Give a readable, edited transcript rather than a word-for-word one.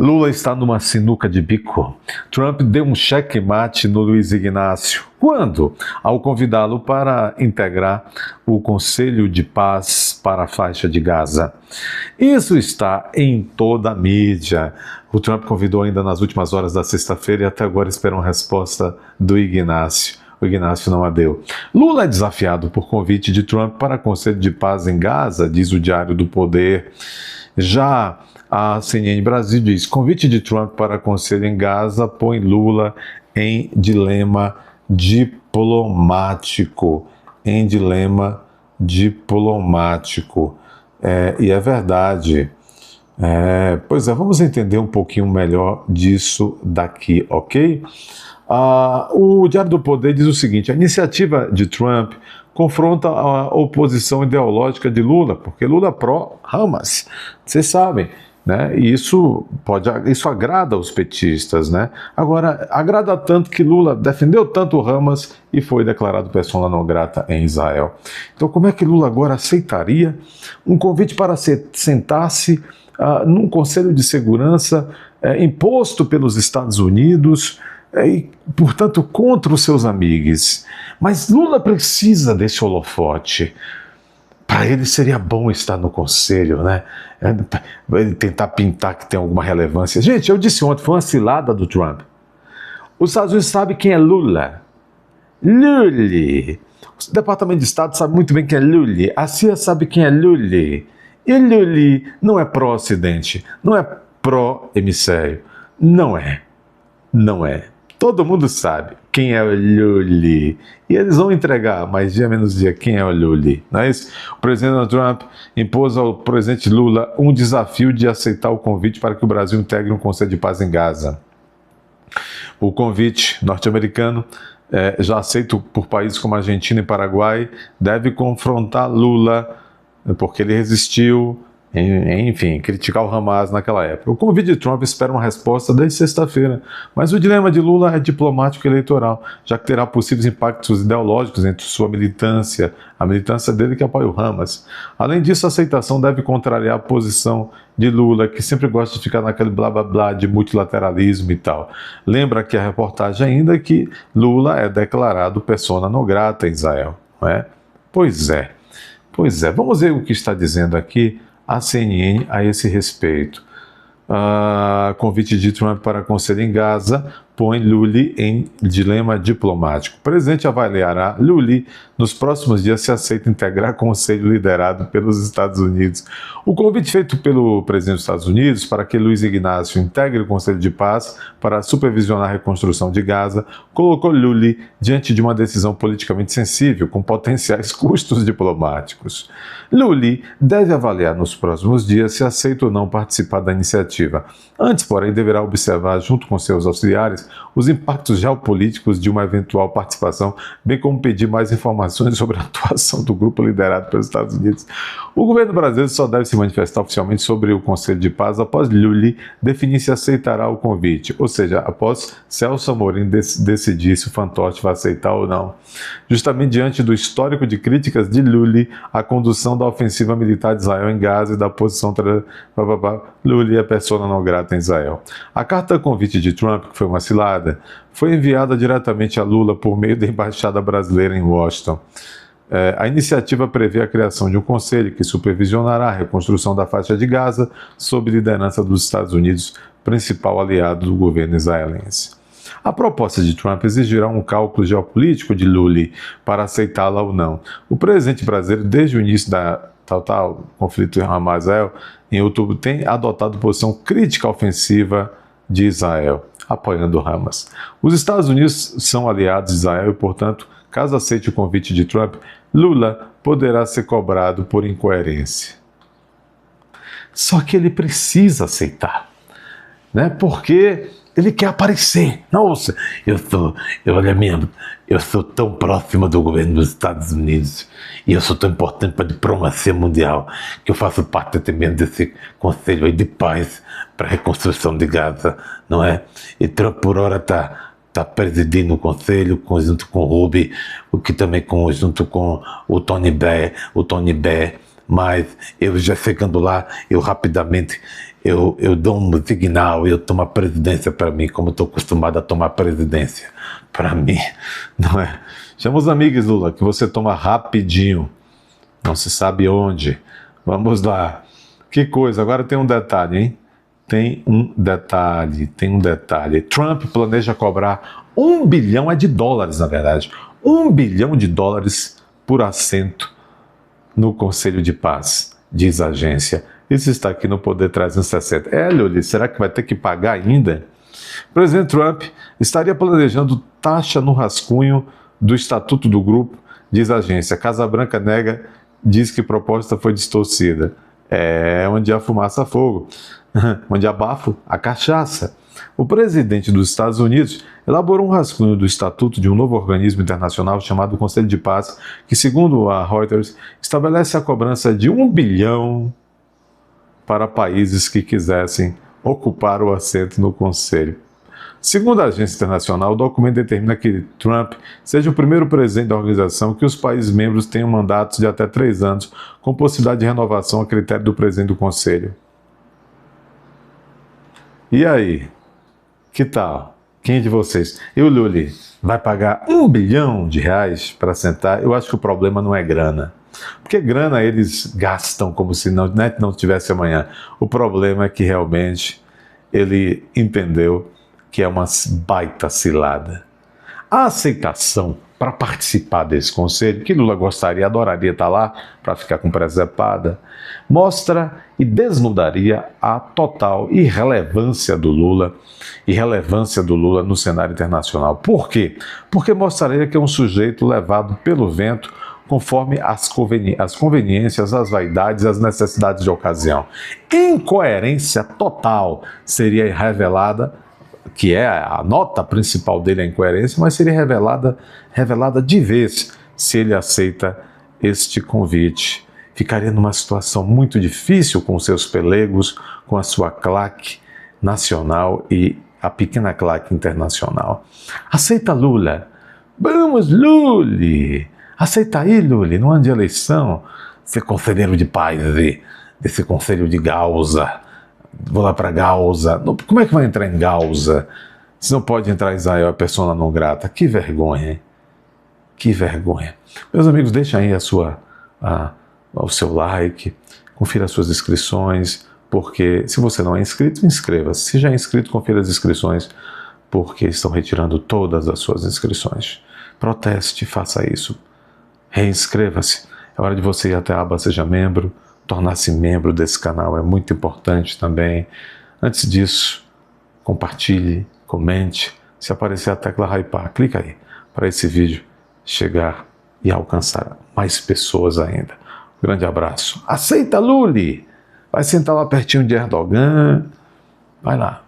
Lula está numa sinuca de bico. Trump deu um checkmate no Luiz Inácio. Quando? Ao convidá-lo para integrar o Conselho de Paz para a faixa de Gaza. Isso está em toda a mídia. O Trump convidou ainda nas últimas horas da sexta-feira e até agora espera uma resposta do Inácio. O Inácio não a deu. Lula é desafiado por convite de Trump para Conselho de Paz em Gaza, diz o Diário do Poder. Já a CNN Brasil diz: convite de Trump para Conselho em Gaza põe Lula em dilema diplomático. Em dilema diplomático. E é verdade. Pois é, vamos entender um pouquinho melhor disso daqui, ok? O Diário do Poder diz o seguinte: a iniciativa de Trump confronta a oposição ideológica de Lula, porque Lula é pró-Hamas, vocês sabem, né? E isso agrada os petistas, né? Agora, agrada tanto que Lula defendeu tanto o Hamas e foi declarado persona non grata em Israel. Então, como é que Lula agora aceitaria um convite para sentar-se num Conselho de Segurança imposto pelos Estados Unidos, e, portanto, contra os seus amigos? Mas Lula precisa desse holofote. Para ele seria bom estar no conselho, né? Ele tentar pintar que tem alguma relevância. Gente, eu disse ontem, foi uma cilada do Trump. Os Estados Unidos sabem quem é Lula. Lully. O Departamento de Estado sabe muito bem quem é Lully. A CIA sabe quem é Lully. E Lully não é pró-Ocidente, não é pró-hemisfério. Não é. Não é. Todo mundo sabe quem é o Lully. E eles vão entregar, mais dia menos dia, quem é o Lully. Não é isso? O presidente Donald Trump impôs ao presidente Lula um desafio de aceitar o convite para que o Brasil integre um Conselho de Paz em Gaza. O convite norte-americano, já aceito por países como Argentina e Paraguai, deve confrontar Lula, porque ele resistiu, enfim, criticar o Hamas naquela época. O convite de Trump espera uma resposta desde sexta-feira, mas o dilema de Lula é diplomático e eleitoral, já que terá possíveis impactos ideológicos entre sua militância, a militância dele que apoia o Hamas. Além disso, a aceitação deve contrariar a posição de Lula, que sempre gosta de ficar naquele blá blá blá de multilateralismo e tal. Lembra que a reportagem ainda que Lula é declarado persona non grata em Israel, não é? Pois é. Vamos ver o que está dizendo aqui a CNN a esse respeito. Convite de Trump para Conselho em Gaza põe Lula em dilema diplomático. O presidente avaliará Lula nos próximos dias se aceita integrar conselho liderado pelos Estados Unidos. O convite feito pelo presidente dos Estados Unidos para que Luiz Inácio integre o Conselho de Paz para supervisionar a reconstrução de Gaza colocou Lula diante de uma decisão politicamente sensível, com potenciais custos diplomáticos. Lula deve avaliar nos próximos dias se aceita ou não participar da iniciativa. Antes, porém, deverá observar, junto com seus auxiliares, os impactos geopolíticos de uma eventual participação, bem como pedir mais informações sobre a atuação do grupo liderado pelos Estados Unidos. O governo brasileiro só deve se manifestar oficialmente sobre o Conselho de Paz após Lula definir se aceitará o convite, ou seja, após Celso Amorim decidir se o fantoche vai aceitar ou não. Justamente diante do histórico de críticas de Lula à condução da ofensiva militar de Israel em Gaza e da posição Lula é persona non grata em Israel. A carta convite de Trump, que foi uma cilada, foi enviada diretamente a Lula por meio da Embaixada Brasileira em Washington. A iniciativa prevê a criação de um conselho que supervisionará a reconstrução da faixa de Gaza sob liderança dos Estados Unidos, principal aliado do governo israelense. A proposta de Trump exigirá um cálculo geopolítico de Lula para aceitá-la ou não. O presidente brasileiro, desde o início da conflito em Hamas-Israel, em outubro, tem adotado posição crítica à ofensiva de Israel, apoiando o Hamas. Os Estados Unidos são aliados de Israel e, portanto, caso aceite o convite de Trump, Lula poderá ser cobrado por incoerência. Só que ele precisa aceitar, né? Porque ele quer aparecer. Nossa, eu sou tão próximo do governo dos Estados Unidos e eu sou tão importante para a diplomacia mundial que eu faço parte também desse conselho aí de paz para a reconstrução de Gaza, não é? E Trump, por hora, está presidindo o conselho, junto com o Rubio, o que também junto com o Tony Blair, mas eu já chegando lá, eu rapidamente eu dou um signal e eu tomo a presidência para mim, como estou acostumado a tomar presidência para mim, não é? Chama os amigos, Lula, que você toma rapidinho, não se sabe onde. Vamos lá. Que coisa, agora tem um detalhe, hein? Tem um detalhe. Trump planeja cobrar $1 bilhão, é de dólares, na verdade, $1 bilhão por assento no Conselho de Paz, diz a agência. Isso está aqui no Poder 360. Lili, será que vai ter que pagar ainda? O presidente Trump estaria planejando taxa no rascunho do Estatuto do Grupo, diz a agência. Casa Branca nega, diz que a proposta foi distorcida. Onde há fumaça, há fogo. Onde há bafo, há cachaça. O presidente dos Estados Unidos elaborou um rascunho do estatuto de um novo organismo internacional chamado Conselho de Paz, que, segundo a Reuters, estabelece a cobrança de $1 bilhão para países que quisessem ocupar o assento no Conselho. Segundo a agência internacional, o documento determina que Trump seja o primeiro presidente da organização que os países membros tenham mandatos de até 3 anos, com possibilidade de renovação a critério do presidente do Conselho. E aí? Que tal? Quem de vocês? Luli, vai pagar $1 bilhão para sentar? Eu acho que o problema não é grana. Porque grana eles gastam como se não tivesse amanhã. O problema é que realmente ele entendeu que é uma baita cilada. A aceitação para participar desse conselho, que Lula gostaria, adoraria estar lá para ficar com presepada, mostra e desnudaria a total irrelevância do Lula no cenário internacional. Por quê? Porque mostraria que é um sujeito levado pelo vento conforme as conveniências, as vaidades, as necessidades de ocasião. Incoerência total seria revelada, que é a nota principal dele, a incoerência, mas seria revelada de vez se ele aceita este convite. Ficaria numa situação muito difícil com seus pelegos, com a sua claque nacional e a pequena claque internacional. Aceita Lula. Vamos, Luli! Aceita aí, Luli, no ano de eleição, ser conselheiro de paz, desse conselho de Gausa. Vou lá para Gausa. Como é que vai entrar em Gausa? Se não pode entrar Israel, é persona não grata. Que vergonha, hein? Que vergonha. Meus amigos, deixa aí o seu like, confira as suas inscrições, porque se você não é inscrito, inscreva-se. Se já é inscrito, confira as inscrições, porque estão retirando todas as suas inscrições. Proteste, faça isso. Reinscreva-se. É hora de você ir até a aba Seja Membro, tornar-se membro desse canal, é muito importante também. Antes disso, compartilhe, comente. Se aparecer a tecla hypar, clica aí para esse vídeo chegar e alcançar mais pessoas ainda. Um grande abraço. Aceita, Luli! Vai sentar lá pertinho de Erdogan. Vai lá.